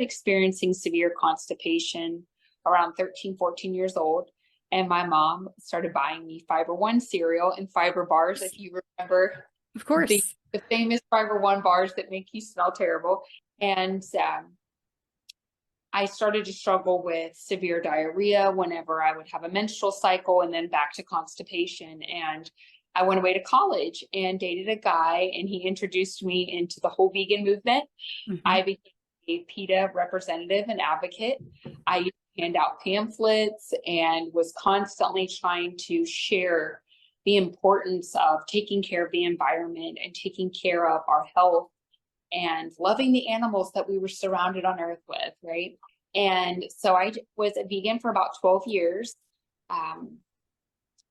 experiencing severe constipation around 13, 14 years old. And my mom started buying me Fiber One cereal and fiber bars, if you remember. Of course. The famous Fiber One bars that make you smell terrible. And I started to struggle with severe diarrhea whenever I would have a menstrual cycle, and then back to constipation. And I went away to college and dated a guy, and he introduced me into the whole vegan movement. I became a PETA representative and advocate. I used to hand out pamphlets and was constantly trying to share the importance of taking care of the environment and taking care of our health and loving the animals that we were surrounded on earth with, right? And so I was a vegan for about 12 years.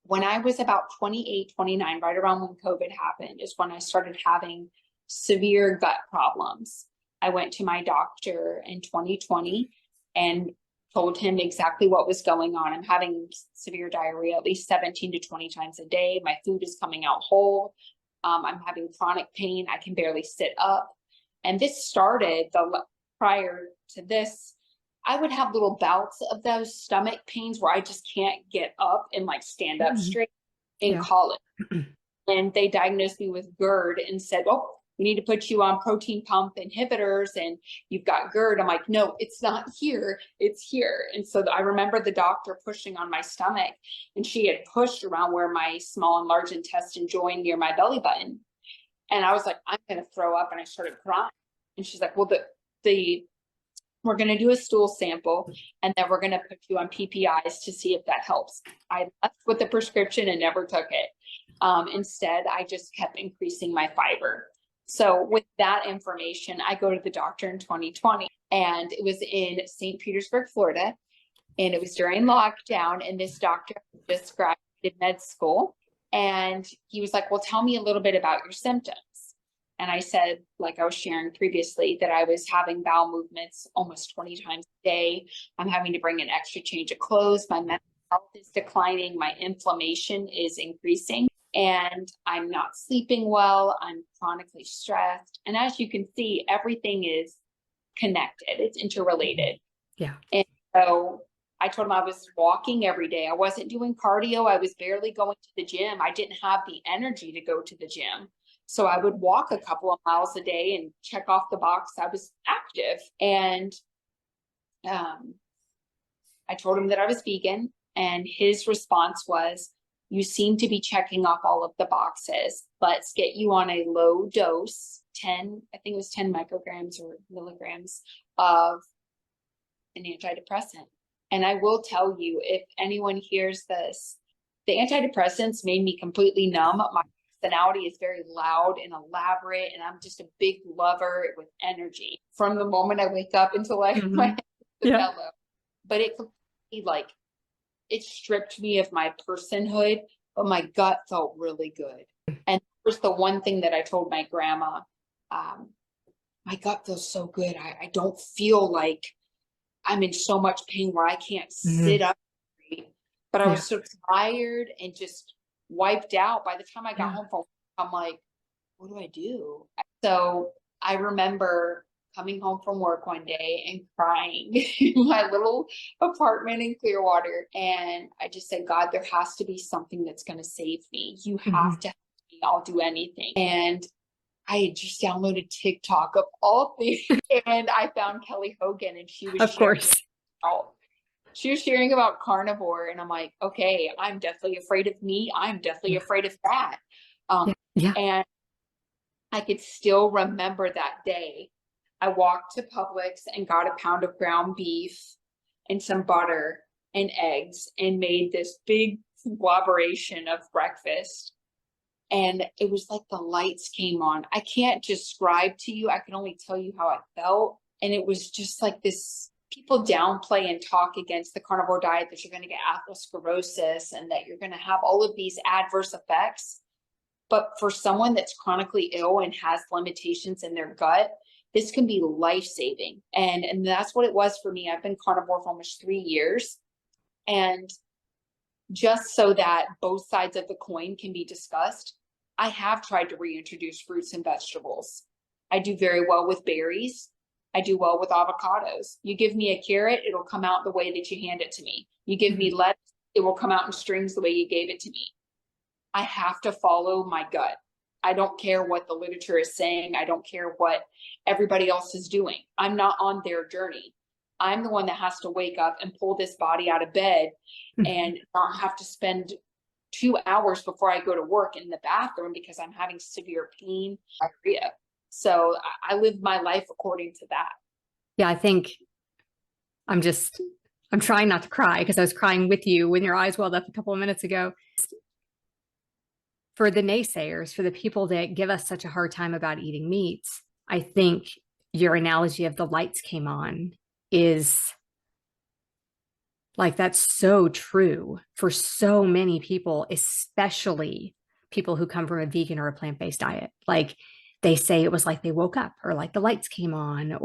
When I was about 28, 29, right around when COVID happened, is when I started having severe gut problems. I went to my doctor in 2020 and told him exactly what was going on. I'm having severe diarrhea at least 17 to 20 times a day. My food is coming out whole. I'm having chronic pain. I can barely sit up. And this started prior to this, I would have little bouts of those stomach pains where I just can't get up and like stand up straight in college. And they diagnosed me with GERD and said, "Oh, we need to put you on protein pump inhibitors and you've got GERD." I'm like, "No, it's not here, it's here." And so I remember the doctor pushing on my stomach, and she had pushed around where my small and large intestine joined near my belly button. And I was like, "I'm going to throw up." And I started crying. And she's like, "Well, we're going to do a stool sample, and then we're going to put you on PPIs to see if that helps." I left with the prescription and never took it. Instead, I just kept increasing my fiber. So with that information, I go to the doctor in 2020, and it was in St. Petersburg, Florida, and it was during lockdown. And this doctor just graduated med school, and he was like, "Well, tell me a little bit about your symptoms." And I said, like I was sharing previously, that I was having bowel movements almost 20 times a day. I'm having to bring an extra change of clothes. My mental health is declining. My inflammation is increasing. And I'm not sleeping well. I'm chronically stressed. And as you can see, everything is connected. It's interrelated. Yeah. And so I told him I was walking every day. I wasn't doing cardio. I was barely going to the gym. I didn't have the energy to go to the gym. So I would walk a couple of miles a day and check off the box I was active. And I told him that I was vegan. And his response was, "You seem to be checking off all of the boxes. Let's get you on a low dose, 10, I think it was 10 micrograms or milligrams of an antidepressant." And I will tell you, if anyone hears this, the antidepressants made me completely numb. My personality is very loud and elaborate, and I'm just a big lover with energy from the moment I wake up until I my head to the pillow. But it completely, like, it stripped me of my personhood, but my gut felt really good. And that was the one thing that I told my grandma, my gut feels so good. I don't feel like I'm in so much pain where I can't sit up, but I was so tired and just wiped out. By the time I got home from work, I'm like, what do I do? So I remember coming home from work one day and crying in my little apartment in Clearwater. And I just said, "God, there has to be something that's going to save me. You have to help me. I'll do anything." And I had just downloaded TikTok of all things. And I found Kelly Hogan, and she was she was sharing about carnivore. And I'm like, okay, I'm deathly afraid of meat. I'm deathly afraid of fat. And I could still remember that day. I walked to Publix and got a pound of ground beef and some butter and eggs and made this big conglomeration of breakfast. And it was like the lights came on. I can't describe to you. I can only tell you how I felt. And it was just like this, people downplay and talk against the carnivore diet, that you're going to get atherosclerosis and that you're going to have all of these adverse effects. But for someone that's chronically ill and has limitations in their gut, this can be life-saving. And that's what it was for me. I've been carnivore for almost 3 years. And just so that both sides of the coin can be discussed, I have tried to reintroduce fruits and vegetables. I do very well with berries. I do well with avocados. You give me a carrot, it'll come out the way that you hand it to me. You give me lettuce, it will come out in strings the way you gave it to me. I have to follow my gut. I don't care what the literature is saying. I don't care what everybody else is doing. I'm not on their journey. I'm the one that has to wake up and pull this body out of bed and not have to spend 2 hours before I go to work in the bathroom because I'm having severe pain, diarrhea. So I live my life according to that. Yeah, I think I'm trying not to cry because I was crying with you when your eyes welled up a couple of minutes ago. For the naysayers, for the people that give us such a hard time about eating meats, I think your analogy of the lights came on is like, that's so true for so many people, especially people who come from a vegan or a plant-based diet. Like they say it was like they woke up or like the lights came on,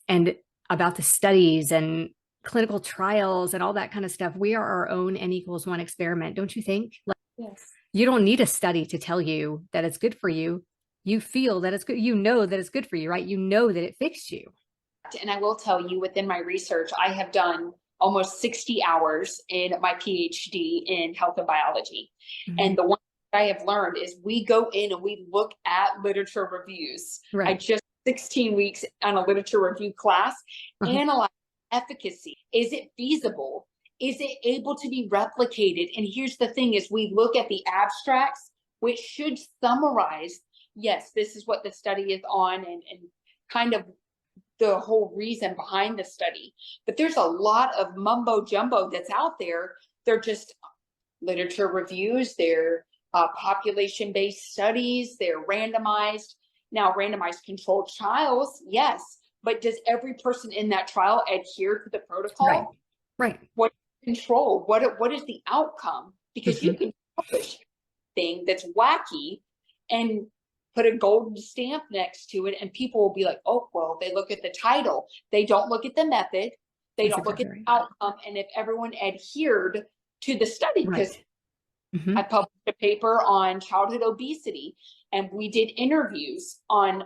and about the studies and clinical trials and all that kind of stuff. We are our own N=1 experiment, don't you think? Like, Yes. you don't need a study to tell you that it's good for you. You feel that it's good. You know that it's good for you, right? You know that it fixed you. And I will tell you, within my research, I have done almost 60 hours in my PhD in health and biology. And the one I have learned is we go in and we look at literature reviews. Right. I just 16 weeks on a literature review class, analyze efficacy. Is it feasible? Is it able to be replicated? And here's the thing is we look at the abstracts, which should summarize, yes, this is what the study is on and kind of the whole reason behind the study. But there's a lot of mumbo jumbo that's out there. They're just literature reviews, they're population-based studies, they're randomized. Now, randomized controlled trials, yes, but does every person in that trial adhere to the protocol? Right. What control? What is the outcome? Because you can publish thing that's wacky and put a golden stamp next to it, and people will be like, oh, well, they look at the title. They don't look at the method. They don't look at the outcome. And if everyone adhered to the study, because I published a paper on childhood obesity, and we did interviews on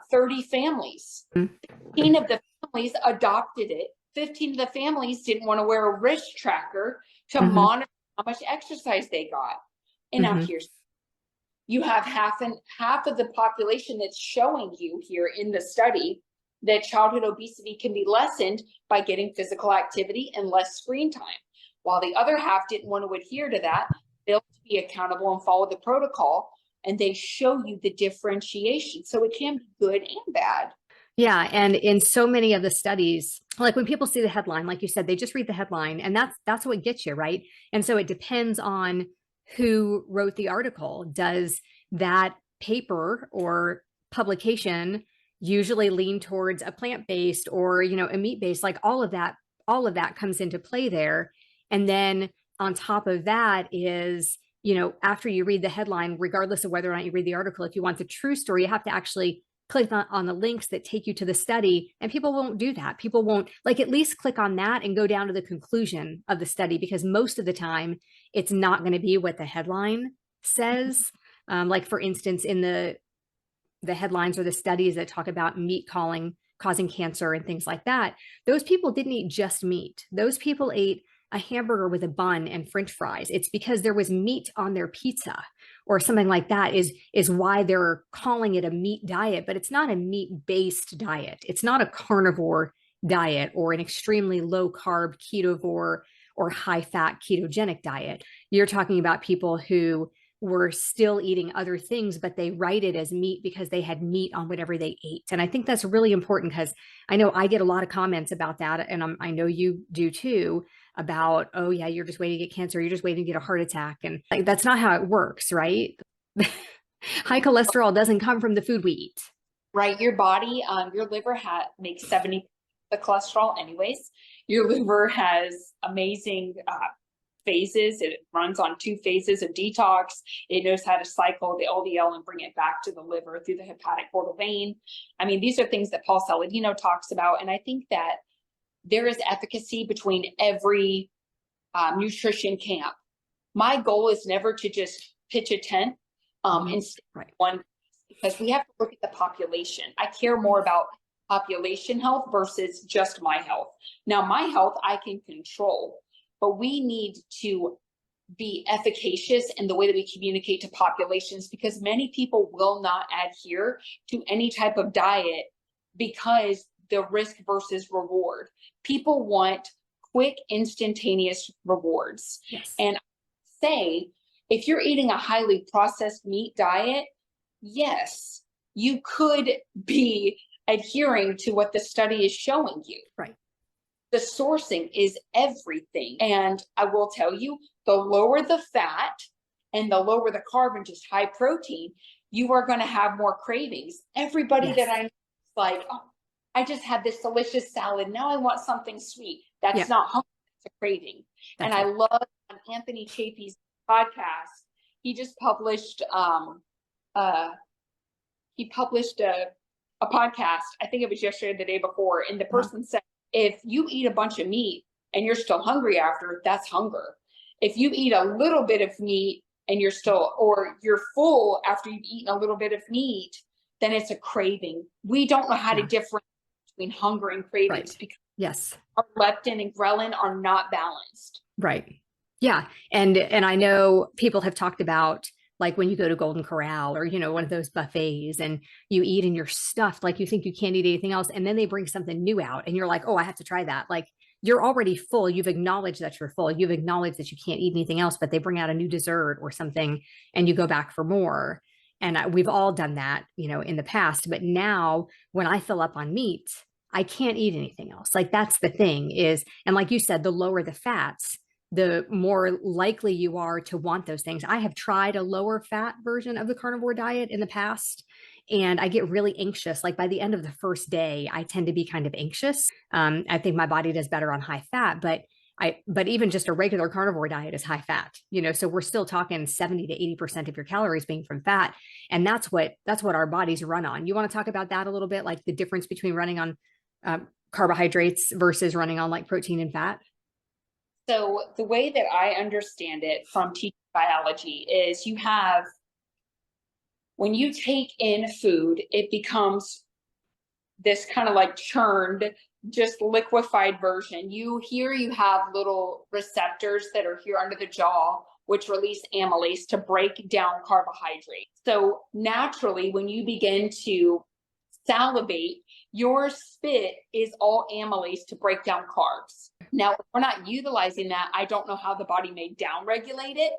30 families. 15 of the families adopted it. 15 of the families didn't want to wear a wrist tracker to monitor how much exercise they got. And now here's, you have half of the population that's showing you here in the study that childhood obesity can be lessened by getting physical activity and less screen time. While the other half didn't want to adhere to that, they'll be accountable and follow the protocol, and they show you the differentiation. So it can be good and bad. Yeah. And in so many of the studies, like when people see the headline, like you said, they just read the headline and that's what gets you, right? And so it depends on who wrote the article. Does that paper or publication usually lean towards a plant-based or, a meat-based? Like all of that comes into play there. And then on top of that is, after you read the headline, regardless of whether or not you read the article, if you want the true story, you have to actually click on the links that take you to the study, and people won't do that. People won't, like, at least click on that and go down to the conclusion of the study, because most of the time it's not going to be what the headline says. Like for instance, in the headlines or the studies that talk about meat causing cancer and things like that, those people didn't eat just meat. Those people ate a hamburger with a bun and French fries. It's because there was meat on their pizza or something like that is why they're calling it a meat diet, but it's not a meat-based diet. It's not a carnivore diet or an extremely low carb ketovore or high fat ketogenic diet. You're talking about people who were still eating other things, but they write it as meat because they had meat on whatever they ate. And I think that's really important, because I know I get a lot of comments about that. And I know you do too, about, oh yeah, you're just waiting to get cancer. You're just waiting to get a heart attack. And like, that's not how it works, right? High cholesterol doesn't come from the food we eat. Right. Your body, your liver makes 70% the cholesterol anyways. Your liver has amazing phases. It runs on 2 phases of detox. It knows how to cycle the LDL and bring it back to the liver through the hepatic portal vein. I mean, these are things that Paul Saladino talks about. And I think that there is efficacy between every nutrition camp. My goal is never to just pitch a tent and one, because we have to look at the population. I care more about population health versus just my health. Now, my health I can control, but we need to be efficacious in the way that we communicate to populations, because many people will not adhere to any type of diet because the risk versus reward. People want quick, instantaneous rewards. Yes. And say, if you're eating a highly processed meat diet, yes, you could be adhering to what the study is showing you. Right. The sourcing is everything. And I will tell you, the lower the fat and the lower the carb and just high protein, you are going to have more cravings. Everybody Yes. that I know is like, oh, I just had this delicious salad. Now I want something sweet. That's not hunger, it's a craving. That's and right. I love on Anthony Chapey's podcast, he just published a podcast. I think it was yesterday or the day before. And the person said, if you eat a bunch of meat and you're still hungry after, that's hunger. If you eat a little bit of meat and you're still, or you're full after you've eaten a little bit of meat, then it's a craving. We don't know how to differentiate between hunger and cravings because our leptin and ghrelin are not balanced. Right. Yeah. And I know people have talked about, like, when you go to Golden Corral or, you know, one of those buffets and you eat and you're stuffed, like you think you can't eat anything else. And then they bring something new out and you're like, oh, I have to try that. Like, you're already full. You've acknowledged that you're full. You've acknowledged that you can't eat anything else, but they bring out a new dessert or something and you go back for more. And we've all done that, you know, in the past. But now when I fill up on meat, I can't eat anything else. Like, that's the thing is, and like you said, the lower the fats, the more likely you are to want those things. I have tried a lower fat version of the carnivore diet in the past, and I get really anxious. Like, by the end of the first day, I tend to be kind of anxious. I think my body does better on high fat, but even just a regular carnivore diet is high fat, you know, so we're still talking 70 to 80% of your calories being from fat. And that's what our bodies run on. You want to talk about that a little bit, like the difference between running on carbohydrates versus running on like protein and fat? So the way that I understand it from teaching biology is when you take in food, it becomes this kind of like churned, just liquefied version. You have little receptors that are here under the jaw, which release amylase to break down carbohydrates. So naturally, when you begin to salivate, your spit is all amylase to break down carbs. Now, if we're not utilizing that, I don't know how the body may downregulate it,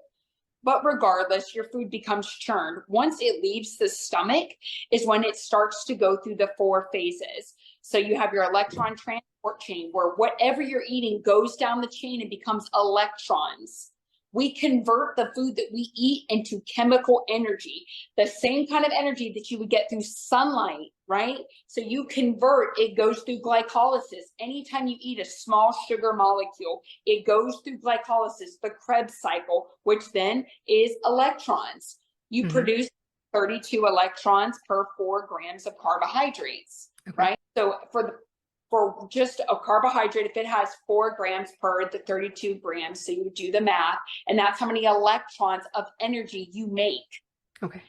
but regardless, your food becomes churned. Once it leaves the stomach is when it starts to go through the 4 phases. So you have your electron transport chain, where whatever you're eating goes down the chain and becomes electrons. We convert the food that we eat into chemical energy, the same kind of energy that you would get through sunlight, right? So you convert, it goes through glycolysis. Anytime you eat a small sugar molecule, it goes through glycolysis, the Krebs cycle, which then is electrons. You produce 32 electrons per 4 grams of carbohydrates, right? So for just a carbohydrate, if it has 4 grams per the 32 grams, so you do the math, and that's how many electrons of energy you make. Okay.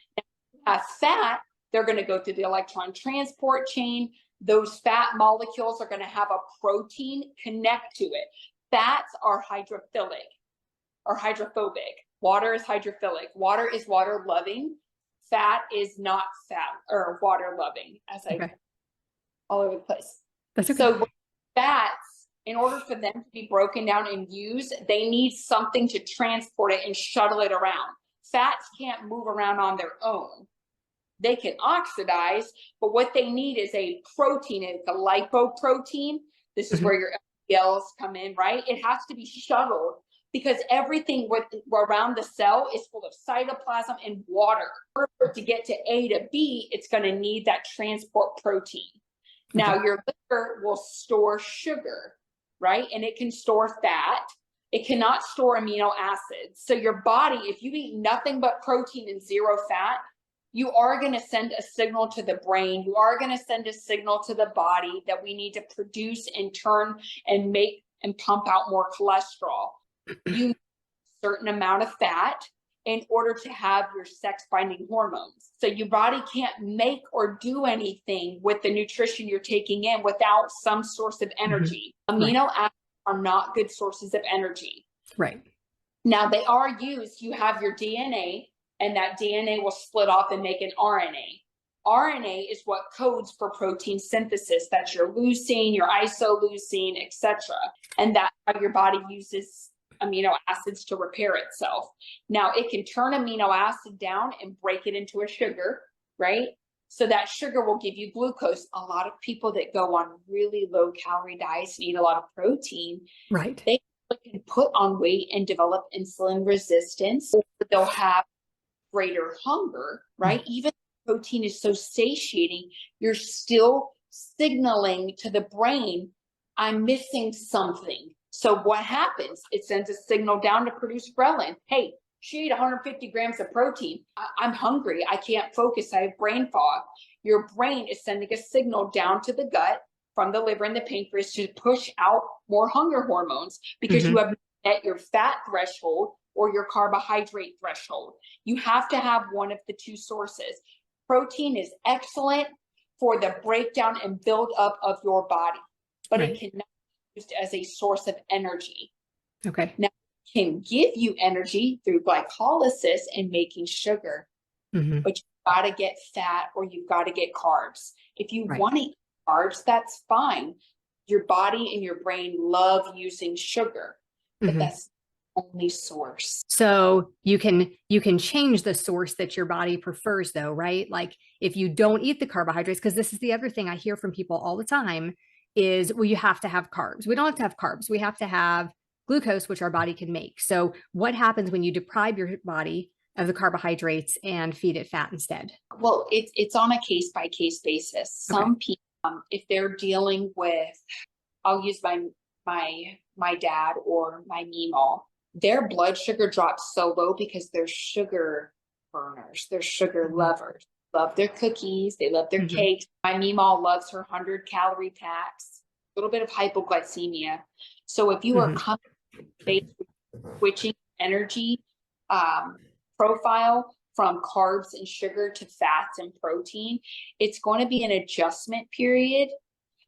As fat, they're going to go through the electron transport chain. Those fat molecules are going to have a protein connect to it. Fats are hydrophilic or hydrophobic. Water is hydrophilic. Water is water loving. Fat is not fat or water loving, as all over the place. That's okay. So fats, in order for them to be broken down and used, they need something to transport it and shuttle it around. Fats can't move around on their own. They can oxidize, but what they need is a protein. It's a lipoprotein. This is where your LDLs come in, right? It has to be shuttled because everything around the cell is full of cytoplasm and water. To get to A to B, it's going to need that transport protein. Now, your liver will store sugar, right? And it can store fat. It cannot store amino acids. So your body, if you eat nothing but protein and 0 fat, you are going to send a signal to the brain. You are going to send a signal to the body that we need to produce and turn and make and pump out more cholesterol. You need a certain amount of fat in order to have your sex binding hormones. So your body can't make or do anything with the nutrition you're taking in without some source of energy. Amino acids are not good sources of energy. Right. Now they are used, you have your DNA, and that DNA will split off and make an RNA. RNA is what codes for protein synthesis. That's your leucine, your isoleucine, etc. And that's how your body uses amino acids to repair itself. Now it can turn amino acid down and break it into a sugar, right? So that sugar will give you glucose. A lot of people that go on really low calorie diets and eat a lot of protein, Right. they can put on weight and develop insulin resistance. They'll have greater hunger, right? Even protein is so satiating, you're still signaling to the brain, I'm missing something. So what happens? It sends a signal down to produce ghrelin. Hey, she ate 150 grams of protein. I'm hungry. I can't focus. I have brain fog. Your brain is sending a signal down to the gut from the liver and the pancreas to push out more hunger hormones because you have met your fat threshold or your carbohydrate threshold. You have to have one of the two sources. Protein is excellent for the breakdown and build up of your body, but it cannot be used as a source of energy. Okay. Now, it can give you energy through glycolysis and making sugar, but you've got to get fat or you've got to get carbs. If you want to eat carbs, that's fine. Your body and your brain love using sugar, but that's only source. So you can change the source that your body prefers though, right? Like if you don't eat the carbohydrates, because this is the other thing I hear from people all the time is, well, you have to have carbs. We don't have to have carbs. We have to have glucose, which our body can make. So what happens when you deprive your body of the carbohydrates and feed it fat instead? Well, it's on a case by case basis. Some people, if they're dealing with, I'll use my dad or my Meemaw, their blood sugar drops so low because they're sugar burners, they're sugar lovers, love their cookies, they love their cakes. My Meemaw loves her 100-calorie packs, a little bit of hypoglycemia. So if you are switching energy profile from carbs and sugar to fats and protein, it's going to be an adjustment period,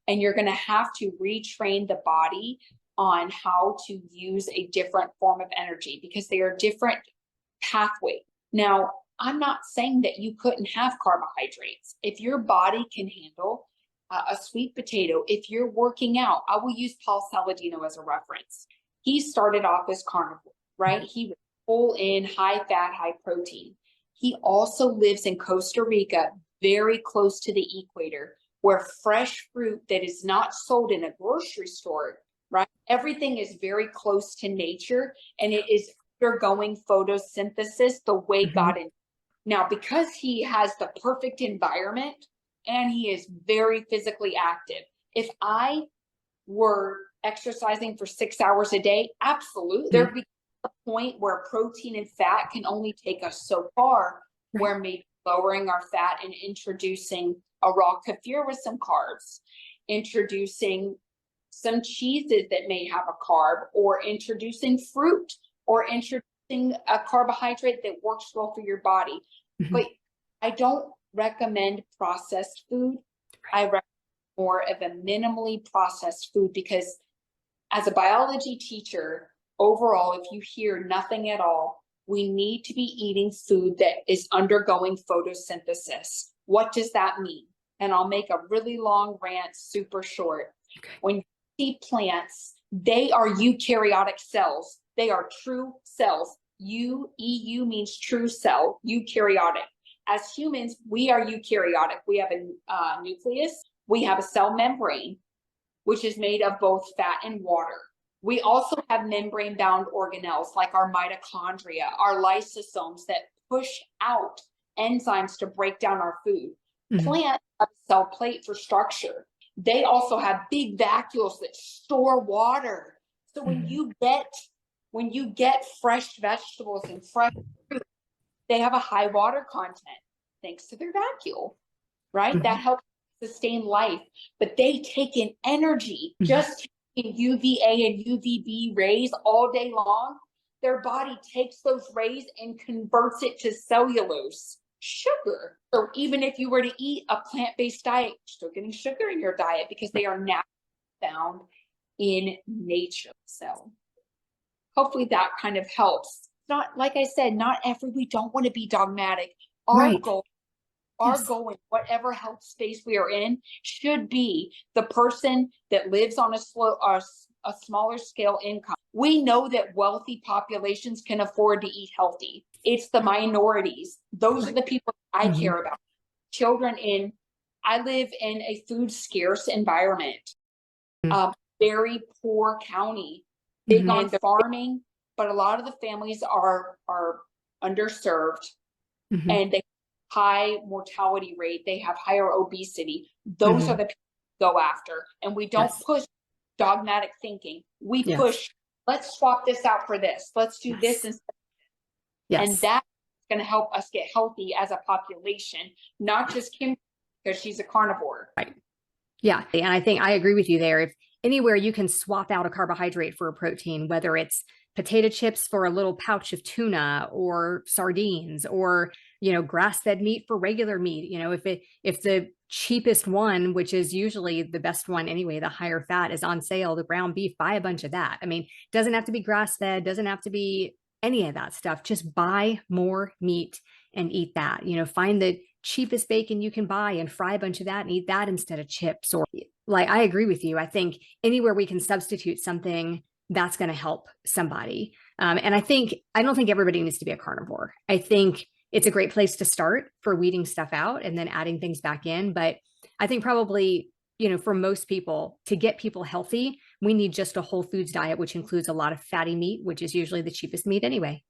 and you're going to have to retrain the body on how to use a different form of energy because they are different pathways. Now, I'm not saying that you couldn't have carbohydrates. If your body can handle a sweet potato, if you're working out, I will use Paul Saladino as a reference. He started off as carnivore, right? He was full in, high fat, high protein. He also lives in Costa Rica, very close to the equator, where fresh fruit that is not sold in a grocery store, right? Everything is very close to nature and it is undergoing photosynthesis the way God intended. Now, because he has the perfect environment and he is very physically active, if I were exercising for 6 hours a day, absolutely, there'd be a point where protein and fat can only take us so far, where maybe lowering our fat and introducing a raw kefir with some carbs, introducing some cheeses that may have a carb, or introducing fruit, or introducing a carbohydrate that works well for your body. But I don't recommend processed food. I recommend more of a minimally processed food because as a biology teacher, overall, if you hear nothing at all, we need to be eating food that is undergoing photosynthesis. What does that mean? And I'll make a really long rant super short. When you see plants, they are eukaryotic cells. They are true cells. EU means true cell, eukaryotic. As humans, we are eukaryotic. We have a nucleus. We have a cell membrane, which is made of both fat and water. We also have membrane-bound organelles like our mitochondria, our lysosomes that push out enzymes to break down our food. Plants have a cell plate for structure. They also have big vacuoles that store water. So when you get fresh vegetables and fresh fruit, they have a high water content thanks to their vacuole, right? That helps sustain life. But they take in energy just in UVA and UVB rays all day long. their body takes those rays and converts it to cellulose, sugar. So even if you were to eat a plant-based diet, you're still getting sugar in your diet because they are naturally found in nature. So hopefully that kind of helps. Not, like I said, we don't want to be dogmatic. Our goal, in whatever health space we are in, should be the person that lives on a smaller scale income. We know that wealthy populations can afford to eat healthy. It's the minorities. Those are the people I care about. I live in a food scarce environment, very poor county, big on farming, but a lot of the families are underserved, and they have high mortality rate. They have higher obesity. Those are the people we go after, and we don't push dogmatic thinking. We push, let's swap this out for this. Let's do this instead. And that's going to help us get healthy as a population, not just Kim because she's a carnivore. Right. Yeah. And I think I agree with you there. If anywhere you can swap out a carbohydrate for a protein, whether it's potato chips for a little pouch of tuna or sardines, or, grass-fed meat for regular meat, if the cheapest one, which is usually the best one anyway, the higher fat is on sale, the ground beef, buy a bunch of that. I mean, doesn't have to be grass-fed, doesn't have to be any of that stuff. Just buy more meat and eat that. Find the cheapest bacon you can buy and fry a bunch of that and eat that instead of chips. Or I agree with you. I think anywhere we can substitute something, that's going to help somebody. And I don't think everybody needs to be a carnivore. I think it's a great place to start for weeding stuff out and then adding things back in. But I think probably, for most people, to get people healthy, we need just a whole foods diet, which includes a lot of fatty meat, which is usually the cheapest meat anyway.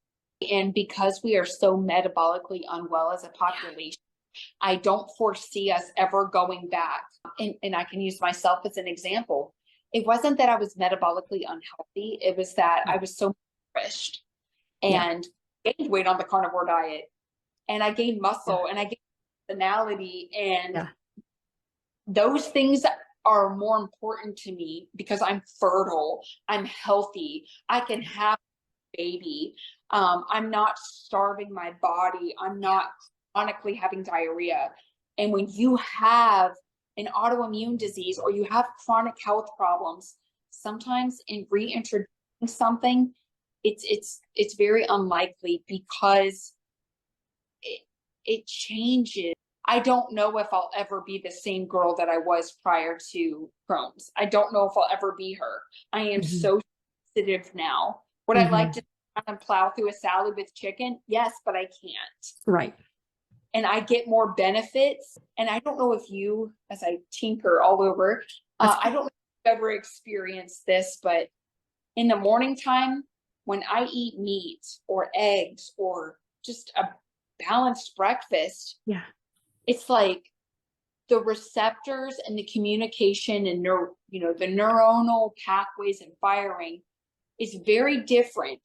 And because we are so metabolically unwell as a population, I don't foresee us ever going back. And I can use myself as an example. It wasn't that I was metabolically unhealthy. It was that I was so nourished and gained weight on the carnivore diet. And I gained muscle and I gained personality. And those things are more important to me because I'm fertile, I'm healthy, I can have a baby. I'm not starving my body. I'm not chronically having diarrhea. And when you have an autoimmune disease or you have chronic health problems, sometimes in reintroducing something, it's very unlikely because it changes. I don't know if I'll ever be the same girl that I was prior to Crohn's. I don't know if I'll ever be her. I am so sensitive now. Would I like to plow through a salad with chicken? Yes, but I can't. Right. And I get more benefits. And I don't know if you, as I tinker all over, I don't know if you've ever experienced this, but in the morning time, when I eat meat or eggs or just a balanced breakfast, it's like the receptors and the communication and the neuronal pathways and firing is very different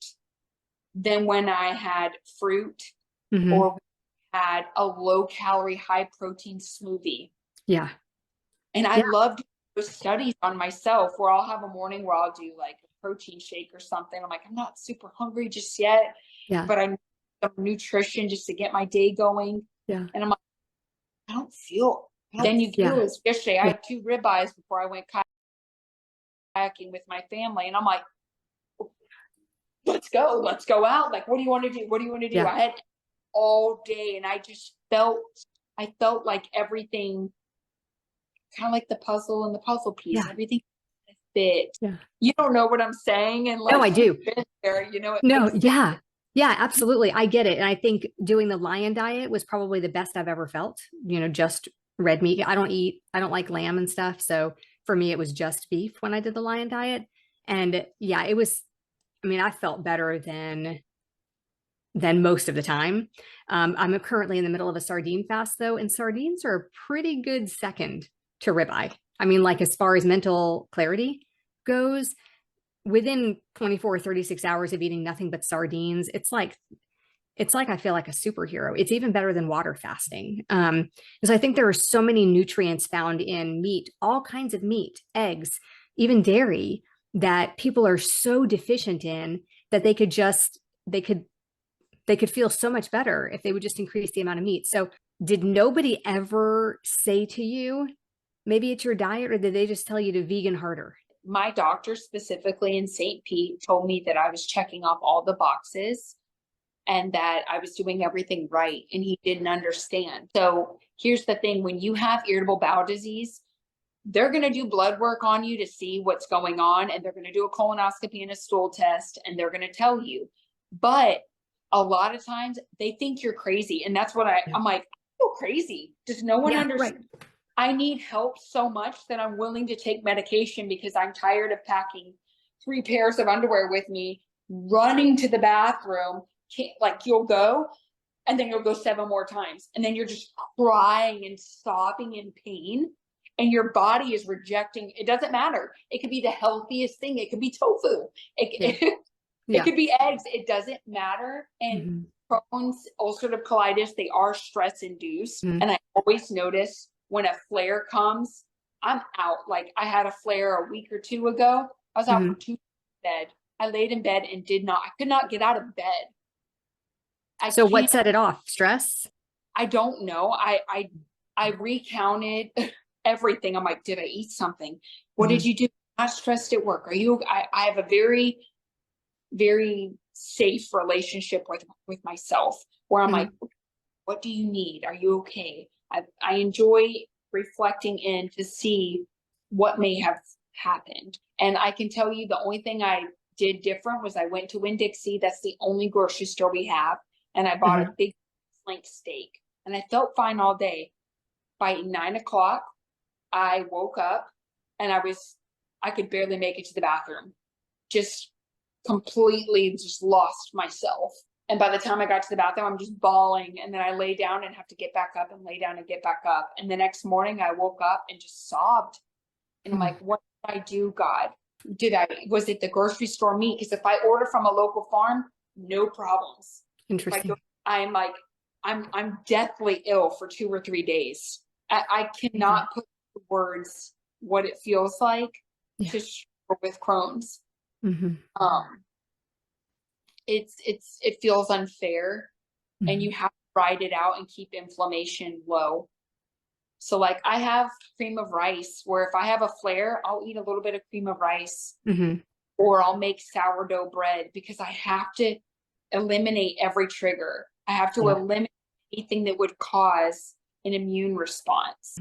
than when I had fruit or had a low calorie, high protein smoothie. Yeah. And I loved those studies on myself where I'll have a morning where I'll do like a protein shake or something. I'm like, I'm not super hungry just yet, but I need some nutrition just to get my day going. Yeah. And I'm like, I don't feel. Then you feel it. Yesterday, I had 2 ribeyes before I went kayaking with my family. And I'm like, let's go out. Like, what do you want to do? What do you want to do? I had all day and I felt like everything, kind of like the puzzle and the puzzle piece, everything fit. You don't know what I'm saying unless no, I do. You've been there, Yeah, absolutely. I get it. And I think doing the lion diet was probably the best I've ever felt, just red meat. I don't like lamb and stuff. So for me, it was just beef when I did the lion diet. And I felt better than most of the time. I'm currently in the middle of a sardine fast though. And sardines are a pretty good second to ribeye. As far as mental clarity goes, within 24 or 36 hours of eating nothing but sardines, it's like I feel like a superhero. It's even better than water fasting. So I think there are so many nutrients found in meat, all kinds of meat, eggs, even dairy, that people are so deficient in that they could feel so much better if they would just increase the amount of meat. So did nobody ever say to you, maybe it's your diet, or did they just tell you to vegan harder? My doctor specifically in St. Pete told me that I was checking off all the boxes and that I was doing everything right, and he didn't understand. So here's the thing, when you have irritable bowel disease, they're going to do blood work on you to see what's going on, and they're going to do a colonoscopy and a stool test, and they're going to tell you. But a lot of times they think you're crazy. And that's what I'm like, I feel crazy. Does no one understand? Right. I need help so much that I'm willing to take medication because I'm tired of packing 3 pairs of underwear with me, running to the bathroom. Like, you'll go and then you'll go 7 more times. And then you're just crying and sobbing in pain. And your body is rejecting. It doesn't matter. It could be the healthiest thing. It could be tofu. It could be eggs. It doesn't matter. And Crohn's, ulcerative colitis, they are stress induced. And I always notice when a flare comes, I'm out. Like, I had a flare a week or 2 ago. I was out for 2 days in bed. I laid in bed and I could not get out of bed. So what set it off? Stress? I don't know. I recounted everything. I'm like, did I eat something? What did you do? I'm not stressed at work. Are you? I have a very, very safe relationship with myself, where I'm like, what do you need? Are you okay? I enjoy reflecting in to see what may have happened. And I can tell you the only thing I did different was I went to Winn-Dixie. That's the only grocery store we have. And I bought a big flank steak, and I felt fine all day. By 9 o'clock, I woke up and I could barely make it to the bathroom. Just completely just lost myself. And by the time I got to the bathroom, I'm just bawling. And then I lay down and have to get back up and lay down and get back up. And the next morning I woke up and just sobbed. And I'm like, what did I do, God? Was it the grocery store meat? Because if I order from a local farm, no problems. Interesting. I'm like, I'm deathly ill for 2 or 3 days. I cannot put into words what it feels like to struggle with Crohn's. It feels unfair, and you have to ride it out and keep inflammation low. So like, I have cream of rice, where if I have a flare, I'll eat a little bit of cream of rice, or I'll make sourdough bread, because I have to eliminate every trigger. I have to eliminate anything that would cause an immune response.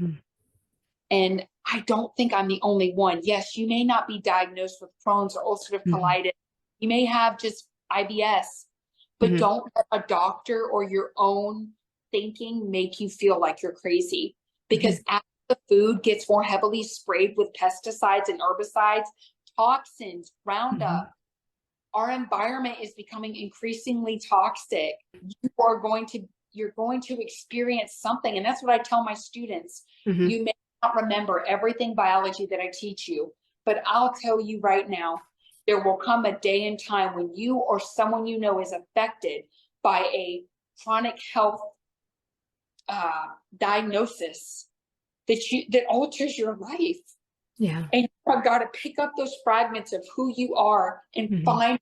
And I don't think I'm the only one. Yes, you may not be diagnosed with Crohn's or ulcerative colitis. You may have just IBS, but don't let a doctor or your own thinking make you feel like you're crazy. Because as the food gets more heavily sprayed with pesticides and herbicides, toxins, Roundup, our environment is becoming increasingly toxic. You're going to experience something. And that's what I tell my students. You may not remember everything biology that I teach you, but I'll tell you right now, there will come a day and time when you or someone you know is affected by a chronic health diagnosis that alters your life. Yeah. And you've got to pick up those fragments of who you are and find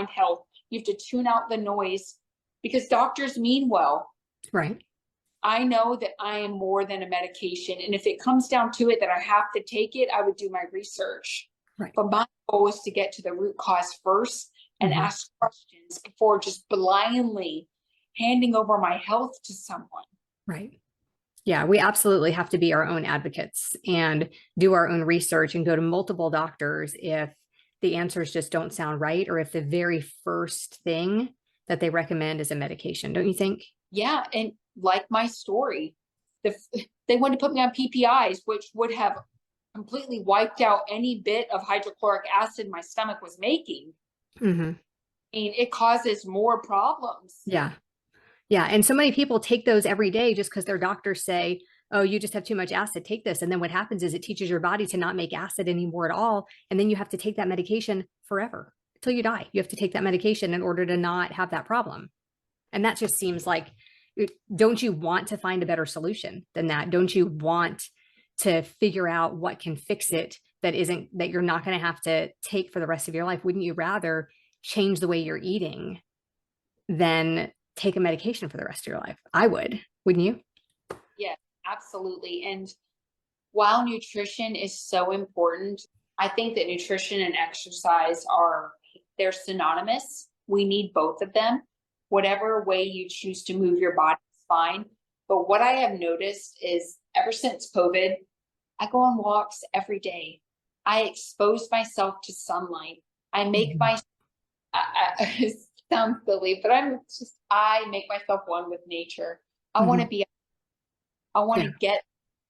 health. You have to tune out the noise, because doctors mean well. Right. I know that I am more than a medication. And if it comes down to it that I have to take it, I would do my research. Right. But my goal is to get to the root cause first and ask questions before just blindly handing over my health to someone. Right. Yeah, we absolutely have to be our own advocates and do our own research and go to multiple doctors if the answers just don't sound right, or if the very first thing that they recommend is a medication, don't you think? Yeah. And like my story, they wanted to put me on PPIs, which would have completely wiped out any bit of hydrochloric acid my stomach was making. And it causes more problems. Yeah. Yeah. And so many people take those every day just because their doctors say, oh, you just have too much acid, take this. And then what happens is it teaches your body to not make acid anymore at all. And then you have to take that medication forever until you die. You have to take that medication in order to not have that problem. And that just seems like, don't you want to find a better solution than that? Don't you want to figure out what can fix it that you're not going to have to take for the rest of your life? Wouldn't you rather change the way you're eating than take a medication for the rest of your life. I would, wouldn't you? Yes, absolutely. And while nutrition is so important, I think that nutrition and exercise they're synonymous. We need both of them. Whatever way you choose to move your body is fine. But what I have noticed is ever since COVID, I go on walks every day. I expose myself to sunlight. I make it sounds silly, but I make myself one with nature. I want to be, I want to get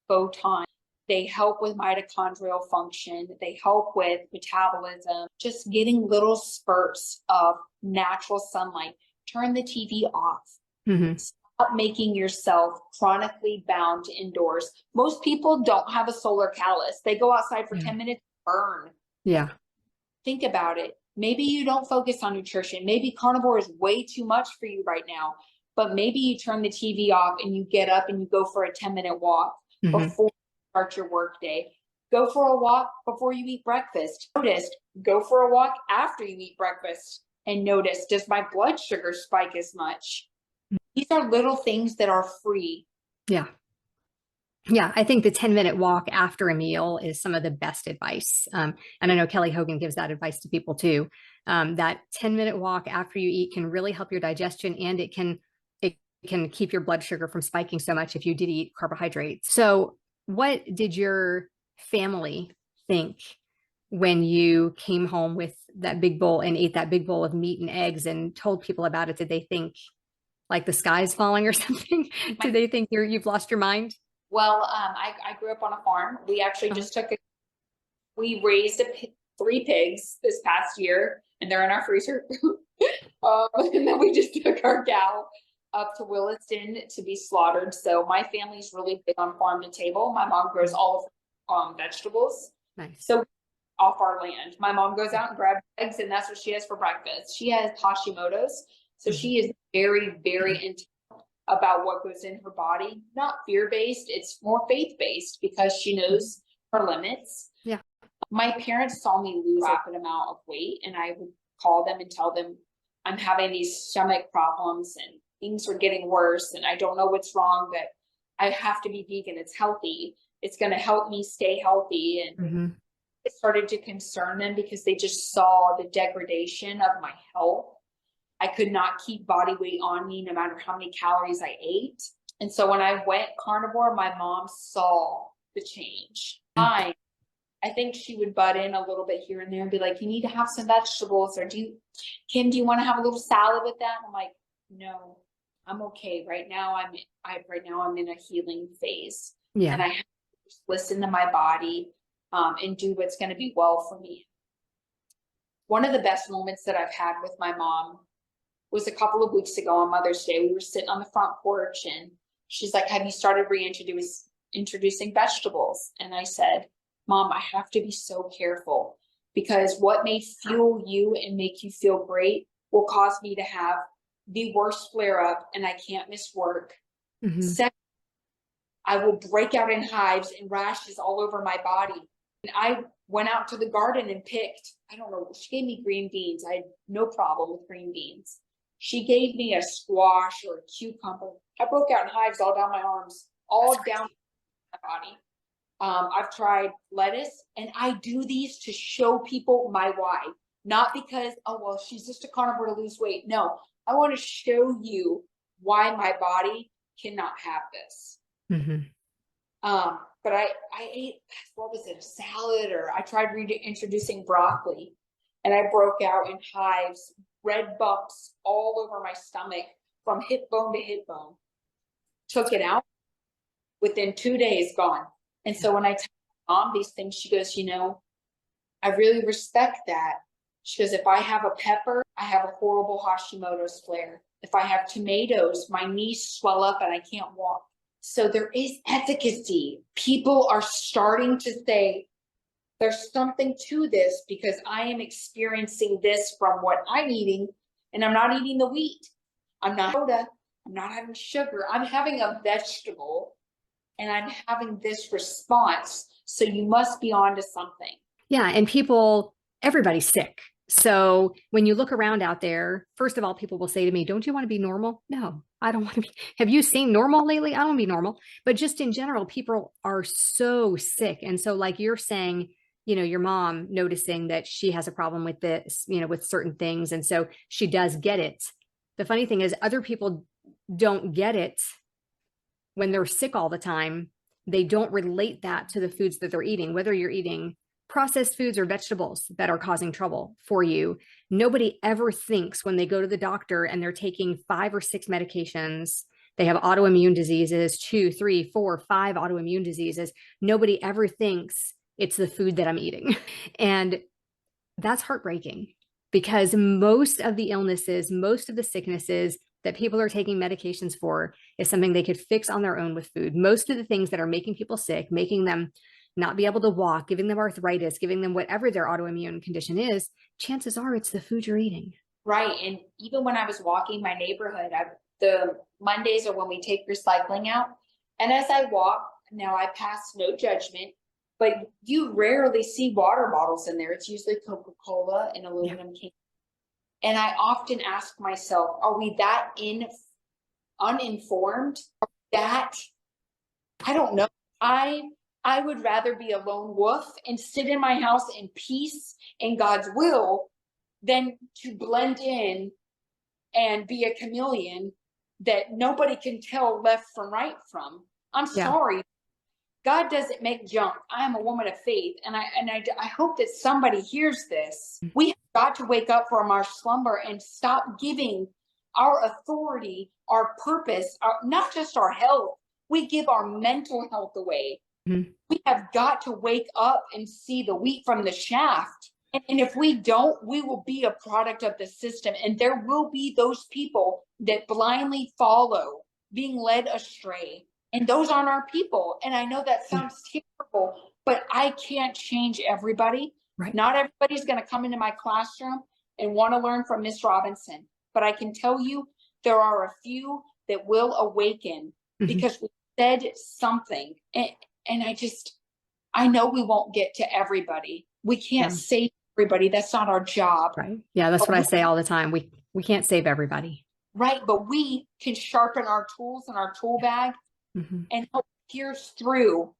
photon. They help with mitochondrial function. They help with metabolism, just getting little spurts of natural sunlight. Turn the TV off. Stop making yourself chronically bound to indoors. Most people don't have a solar callus. They go outside for 10 minutes, burn. Yeah. Think about it. Maybe you don't focus on nutrition. Maybe carnivore is way too much for you right now, but maybe you turn the TV off and you get up and you go for a 10-minute walk before you start your work day. Go for a walk before you eat breakfast. Notice, go for a walk after you eat breakfast and notice, does my blood sugar spike as much? These are little things that are free. Yeah. Yeah, I think the 10-minute walk after a meal is some of the best advice. And I know Kelly Hogan gives that advice to people too. That 10-minute walk after you eat can really help your digestion, and it can keep your blood sugar from spiking so much if you did eat carbohydrates. So what did your family think when you came home with that big bowl and ate that big bowl of meat and eggs and told people about it? Did they think like the sky's falling or something? Did they think you've lost your mind? Well, I grew up on a farm. We actually just we raised 3 pigs this past year, and they're in our freezer. And then we just took our cow up to Williston to be slaughtered. So my family's really big on farm to table. My mom grows all of vegetables. Nice. So off our land, my mom goes out and grabs eggs, and that's what she has for breakfast. She has Hashimoto's, so she is very, very intense about what goes in her body. Not fear-based, it's more faith-based because she knows her limits. Yeah. My parents saw me lose a rapid amount of weight, and I would call them and tell them I'm having these stomach problems and things are getting worse and I don't know what's wrong, but I have to be vegan. It's healthy. It's going to help me stay healthy. And it started to concern them because they just saw the degradation of my health. I could not keep body weight on me no matter how many calories I ate. And so when I went carnivore, my mom saw the change. I think she would butt in a little bit here and there and be like, you need to have some vegetables, or Kim, do you want to have a little salad with that? And I'm like, no, I'm okay. Right now I'm in a healing phase. Yeah. And I have to just listen to my body and do what's going to be well for me. One of the best moments that I've had with my mom was a couple of weeks ago on Mother's Day. We were sitting on the front porch and she's like, have you started introducing vegetables? And I said, Mom, I have to be so careful because what may fuel you and make you feel great will cause me to have the worst flare up and I can't miss work. Second, I will break out in hives and rashes all over my body. And I went out to the garden and picked, I don't know, she gave me green beans. I had no problem with green beans. She gave me a squash or a cucumber. I broke out in hives all down my arms, all down my body. I've tried lettuce, and I do these to show people my why. Not because, oh, well, she's just a carnivore to lose weight. No, I want to show you why my body cannot have this. But I ate, what was it, a salad, or I tried reintroducing broccoli, and I broke out in hives, red bumps all over my stomach from hip bone to hip bone. Took it out. Within 2 days, gone. And so when I tell my mom these things, she goes, you know, I really respect that. She goes, if I have a pepper, I have a horrible Hashimoto's flare. If I have tomatoes, my knees swell up and I can't walk. So there is efficacy. People are starting to say, there's something to this because I am experiencing this from what I'm eating, and I'm not eating the wheat. I'm not soda. I'm not having sugar. I'm having a vegetable. And I'm having this response. So you must be on to something. Yeah. And everybody's sick. So when you look around out there, first of all, people will say to me, don't you want to be normal? No, I don't want to be. Have you seen normal lately? I don't want to be normal. But just in general, people are so sick. And so, like you're saying, your mom noticing that she has a problem with this, with certain things. And so she does get it. The funny thing is, other people don't get it when they're sick all the time. They don't relate that to the foods that they're eating, whether you're eating processed foods or vegetables that are causing trouble for you. Nobody ever thinks when they go to the doctor and they're taking 5 or 6 medications, they have autoimmune diseases, 2, 3, 4, 5 autoimmune diseases. Nobody ever thinks it's the food that I'm eating. And that's heartbreaking because most of the illnesses, most of the sicknesses that people are taking medications for is something they could fix on their own with food. Most of the things that are making people sick, making them not be able to walk, giving them arthritis, giving them whatever their autoimmune condition is, chances are it's the food you're eating. Right. And even when I was walking my neighborhood, the Mondays are when we take recycling out. And as I walk, now I pass no judgment, but you rarely see water bottles in there. It's usually Coca-Cola and aluminum cans. And I often ask myself, are we that uninformed? That, I don't know. I would rather be a lone wolf and sit in my house in peace in God's will than to blend in and be a chameleon that nobody can tell left from right from. I'm sorry. God doesn't make junk. I am a woman of faith, and I hope that somebody hears this. We have got to wake up from our slumber and stop giving our authority, our purpose, not just our health. We give our mental health away. Mm-hmm. We have got to wake up and see the wheat from the shaft. And if we don't, we will be a product of the system. And there will be those people that blindly follow, being led astray. And those aren't our people. And I know that sounds terrible, but I can't change everybody. Right. Not everybody's going to come into my classroom and want to learn from Miss Robinson. But I can tell you there are a few that will awaken because we said something. And I know we won't get to everybody. We can't save everybody. That's not our job. Right. Yeah, that's what I say all the time. We can't save everybody. Right. But we can sharpen our tools in our tool bag and help pierce through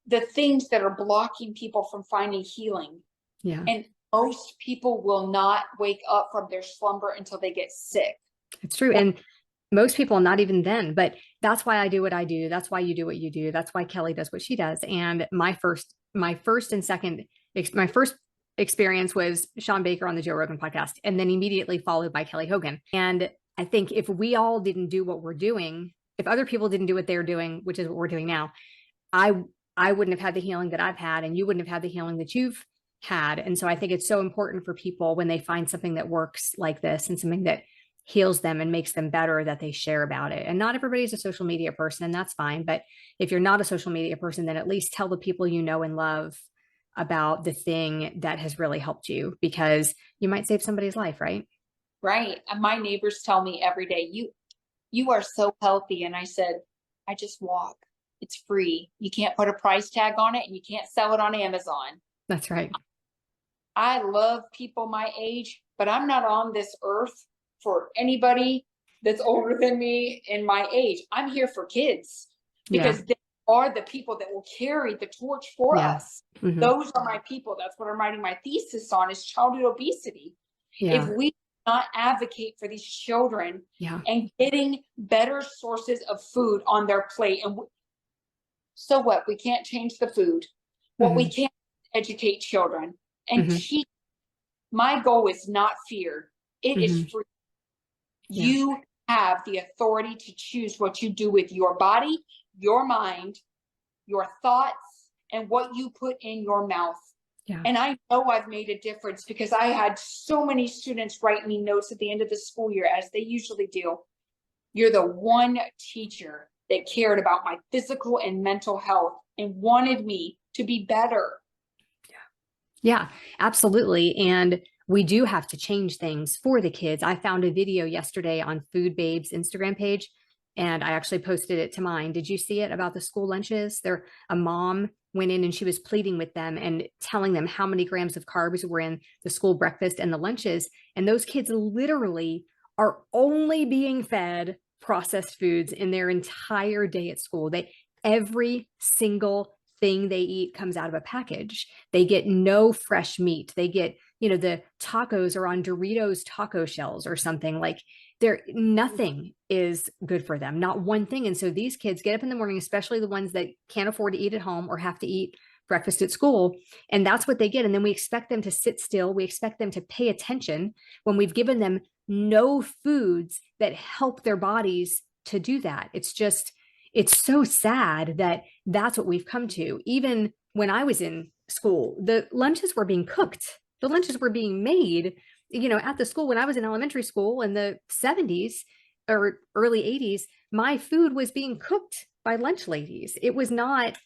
the things that are blocking people from finding healing. Yeah. And most people will not wake up from their slumber until they get sick. It's true. And most people, not even then, but that's why I do what I do. That's why you do what you do. That's why Kelly does what she does. And my first experience was Sean Baker on the Joe Rogan podcast, and then immediately followed by Kelly Hogan. And I think if we all didn't do what we're doing, if other people didn't do what they're doing, which is what we're doing now, I wouldn't have had the healing that I've had, and you wouldn't have had the healing that you've had. And so I think it's so important for people when they find something that works like this and something that heals them and makes them better, that they share about it. And not everybody's a social media person, and that's fine. But if you're not a social media person, then at least tell the people you know and love about the thing that has really helped you, because you might save somebody's life, right? Right. And my neighbors tell me every day, you are so healthy. And I said, I just walk. It's free. You can't put a price tag on it, and you can't sell it on Amazon. That's right. I love people my age, but I'm not on this earth for anybody that's older than me in my age. I'm here for kids because they are the people that will carry the torch for us. Those are my people. That's what I'm writing my thesis on, is childhood obesity. If we not advocate for these children and getting better sources of food on their plate, and so what? We can't change the food. What we can educate children and teach. My goal is not fear. It is free. You have the authority to choose what you do with your body, your mind, your thoughts, and what you put in your mouth. Yeah. And I know I've made a difference because I had so many students write me notes at the end of the school year, as they usually do. You're the one teacher that cared about my physical and mental health and wanted me to be better. Yeah, absolutely. And we do have to change things for the kids. I found a video yesterday on Food Babe's Instagram page, and I actually posted it to mine. Did you see it about the school lunches? A mom went in and she was pleading with them and telling them how many grams of carbs were in the school breakfast and the lunches. And those kids literally are only being fed processed foods in their entire day at school. Every single thing they eat comes out of a package. They get no fresh meat. They get, the tacos are on Doritos taco shells or something. Like nothing is good for them, not one thing. And so these kids get up in the morning, especially the ones that can't afford to eat at home or have to eat breakfast at school. And that's what they get. And then we expect them to sit still. We expect them to pay attention when we've given them no foods that help their bodies to do that. It's so sad that that's what we've come to. Even when I was in school, the lunches were being cooked. The lunches were being made, at the school. When I was in elementary school in the 70s or early 80s, my food was being cooked by lunch ladies. It was not,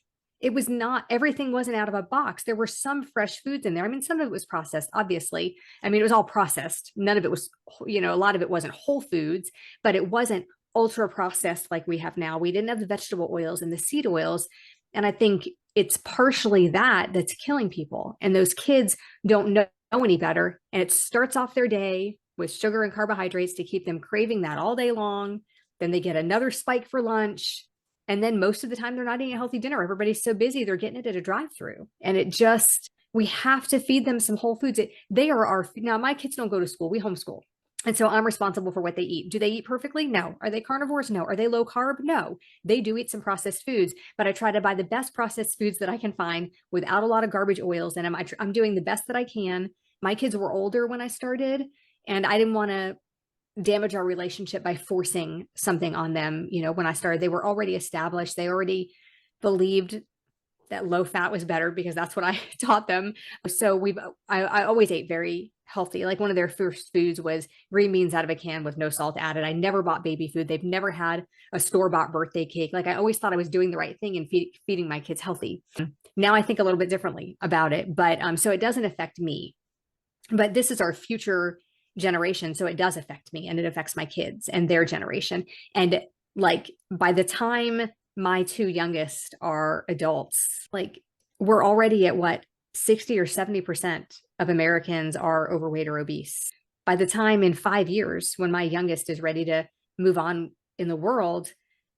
everything wasn't out of a box. There were some fresh foods in there. I mean, some of it was processed, obviously. I mean, it was all processed. None of it was, a lot of it wasn't whole foods, but it wasn't ultra processed like we have now. We didn't have the vegetable oils and the seed oils. And I think it's partially that's killing people. And those kids don't know any better. And it starts off their day with sugar and carbohydrates to keep them craving that all day long. Then they get another spike for lunch. And then most of the time they're not eating a healthy dinner. Everybody's so busy, they're getting it at a drive-through. And we have to feed them some whole foods. Now my kids don't go to school. We homeschool. And so I'm responsible for what they eat. Do they eat perfectly? No. Are they carnivores? No. Are they low carb? No. They do eat some processed foods, but I try to buy the best processed foods that I can find without a lot of garbage oils in them. I'm doing the best that I can. My kids were older when I started, and I didn't want to damage our relationship by forcing something on them. When I started, they were already established. They already believed that low fat was better because that's what I taught them. So I always ate very healthy. Like one of their first foods was green beans out of a can with no salt added. I never bought baby food. They've never had a store-bought birthday cake. Like I always thought I was doing the right thing and feeding my kids healthy. Now I think a little bit differently about it, but so it doesn't affect me. But this is our future generation, so it does affect me, and it affects my kids and their generation. And like by the time my two youngest are adults, like we're already at what, 60 or 70% of Americans are overweight or obese. By the time in 5 years, when my youngest is ready to move on in the world,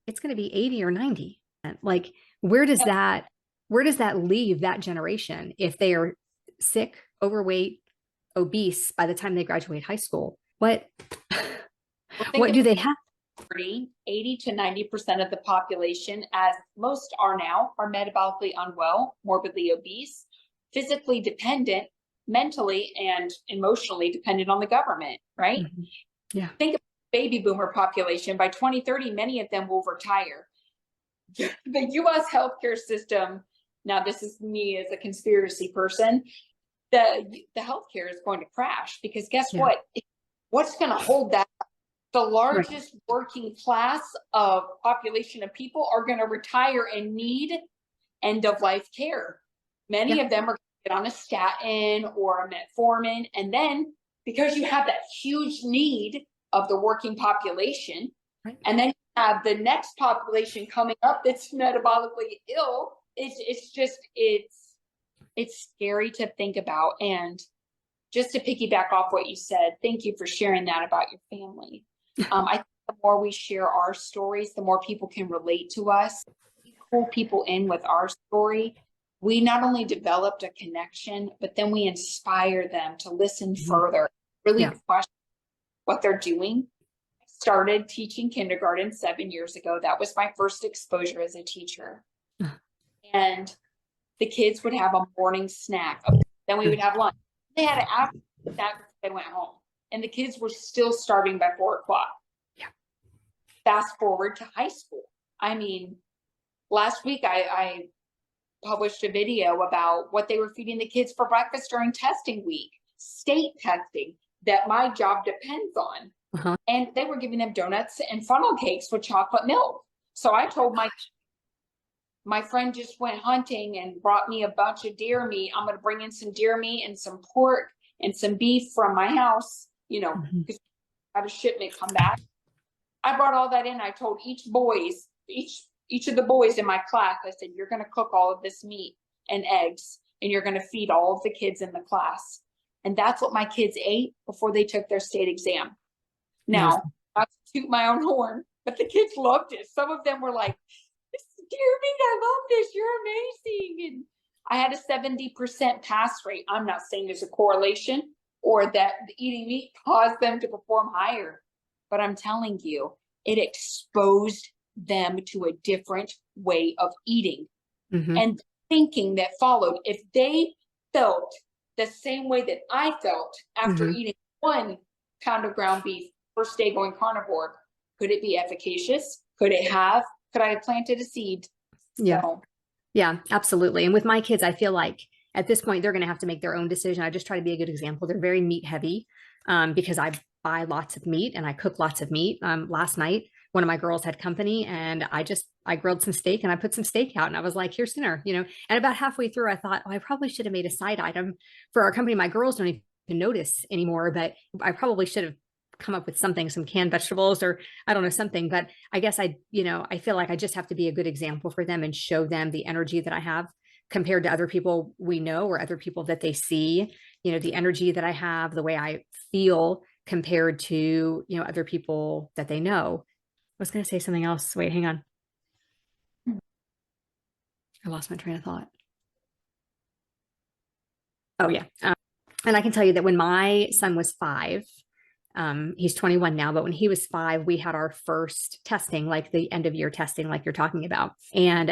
it's going to be 80 or 90. Like, where does that leave that generation if they are sick, overweight, obese by the time they graduate high school? What do they have? 80 to 90% of the population, as most are now, are metabolically unwell, morbidly obese, physically dependent, mentally and emotionally dependent on the government, right? Mm-hmm. Yeah. Think of the baby boomer population. By 2030, many of them will retire. The US healthcare system, now this is me as a conspiracy person, the healthcare is going to crash because guess what? What's going to hold that? The largest working class of population of people are going to retire and need end of life care. Many of them are going to get on a statin or a metformin. And then because you have that huge need of the working population, and then you have the next population coming up that's metabolically ill, it's scary to think about. And just to piggyback off what you said, thank you for sharing that about your family. I think the more we share our stories, the more people can relate to us. We pull people in with our story. We not only developed a connection, but then we inspire them to listen further, really question what they're doing. I started teaching kindergarten 7 years ago. That was my first exposure as a teacher. And the kids would have a morning snack. Then we would have lunch. They had an after snack before they went home. And the kids were still starving by 4 o'clock. Yeah. Fast forward to high school. I mean, last week I published a video about what they were feeding the kids for breakfast during testing week, state testing that my job depends on. And they were giving them donuts and funnel cakes with chocolate milk. So I told my friend just went hunting and brought me a bunch of deer meat. I'm going to bring in some deer meat and some pork and some beef from my house, because I had a shipment come back. I brought all that in. I told each of the boys in my class, I said, you're going to cook all of this meat and eggs, and you're going to feed all of the kids in the class. And that's what my kids ate before they took their state exam. Nice. Now, not to toot my own horn, but the kids loved it. Some of them were like, dear me, I love this. You're amazing. And I had a 70% pass rate. I'm not saying there's a correlation or that eating meat caused them to perform higher, but I'm telling you, it exposed them to a different way of eating. And thinking that followed. If they felt the same way that I felt after eating 1 pound of ground beef first day going carnivore, could it be efficacious? Could I have planted a seed? Yeah. So, Yeah, absolutely. And with my kids, I feel like at this point, they're going to have to make their own decision. I just try to be a good example. They're very meat heavy because I buy lots of meat and I cook lots of meat. Last night, one of my girls had company and I grilled some steak and I put some steak out and I was like, here's dinner, and about halfway through, I thought, oh, I probably should have made a side item for our company. My girls don't even notice anymore, but I probably should have come up with something, some canned vegetables or I don't know, something. But I guess I feel like I just have to be a good example for them and show them the energy that I have compared to other people we know or other people that they see, the energy that I have, the way I feel compared to, other people that they know. I was going to say something else. Wait, hang on. I lost my train of thought. Oh yeah. And I can tell you that when my son was 5, he's 21 now, but when he was 5, we had our first testing, like the end of year testing, like you're talking about. And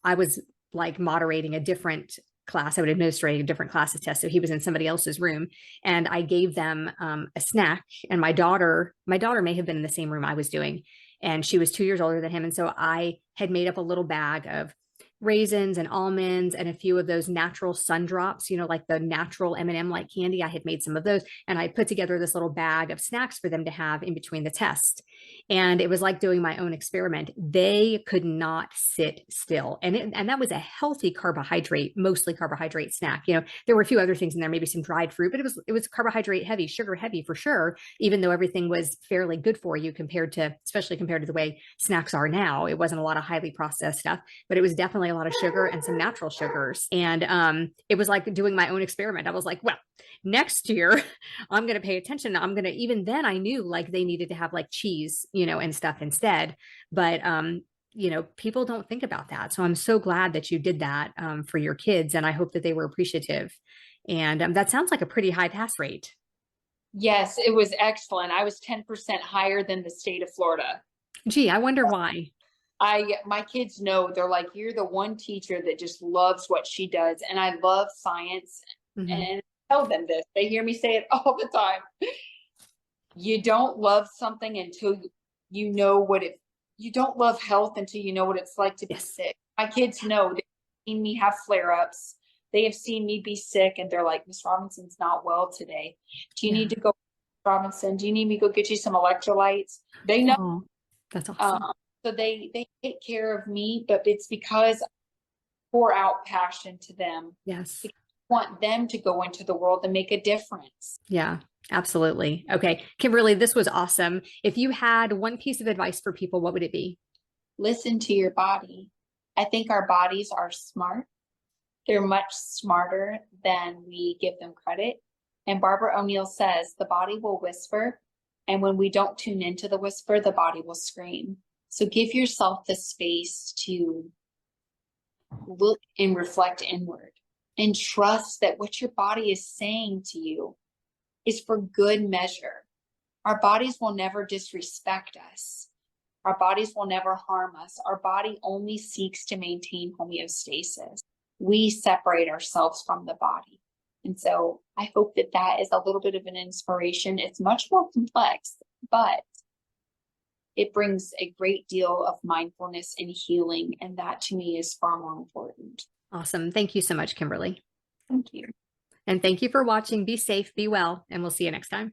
I was like moderating a different class. I would administrate a different class's test. So he was in somebody else's room and I gave them a snack. And my daughter may have been in the same room I was doing. And she was 2 years older than him. And so I had made up a little bag of raisins and almonds and a few of those natural sun drops, like the natural M&M like candy. I had made some of those and I put together this little bag of snacks for them to have in between the tests. And it was like doing my own experiment. They could not sit still. And that was a healthy carbohydrate, mostly carbohydrate snack. There were a few other things in there, maybe some dried fruit, but it was carbohydrate heavy, sugar heavy for sure, even though everything was fairly good for you especially compared to the way snacks are now. It wasn't a lot of highly processed stuff, but it was definitely a lot of sugar and some natural sugars. And it was like doing my own experiment. I was like, well, next year I'm going to pay attention. Even then I knew like they needed to have like cheese, and stuff instead. But, people don't think about that. So I'm so glad that you did that for your kids. And I hope that they were appreciative. And that sounds like a pretty high pass rate. yes, it was excellent. I was 10% higher than the state of Florida. Gee, I wonder why. My kids know, they're like, you're the one teacher that just loves what she does. And I love science. And I tell them this, they hear me say it all the time. You don't love something until you know you don't love health until you know what it's like to be sick. My kids know, they've seen me have flare-ups. They have seen me be sick and they're like, Miss Robinson's not well today. Do you need to go, Robinson? Do you need me to go get you some electrolytes? They know. Oh, that's awesome. So they take care of me, but it's because I pour out passion to them. Yes. I want them to go into the world and make a difference. Yeah, absolutely. Okay. Kimberly, this was awesome. If you had one piece of advice for people, what would it be? Listen to your body. I think our bodies are smart. They're much smarter than we give them credit. And Barbara O'Neill says the body will whisper. And when we don't tune into the whisper, the body will scream. So give yourself the space to look and reflect inward and trust that what your body is saying to you is for good measure. Our bodies will never disrespect us. Our bodies will never harm us. Our body only seeks to maintain homeostasis. We separate ourselves from the body. And so I hope that that is a little bit of an inspiration. It's much more complex, but it brings a great deal of mindfulness and healing. And that to me is far more important. Awesome. Thank you so much, Kimberly. Thank you. And thank you for watching. Be safe, be well, and we'll see you next time.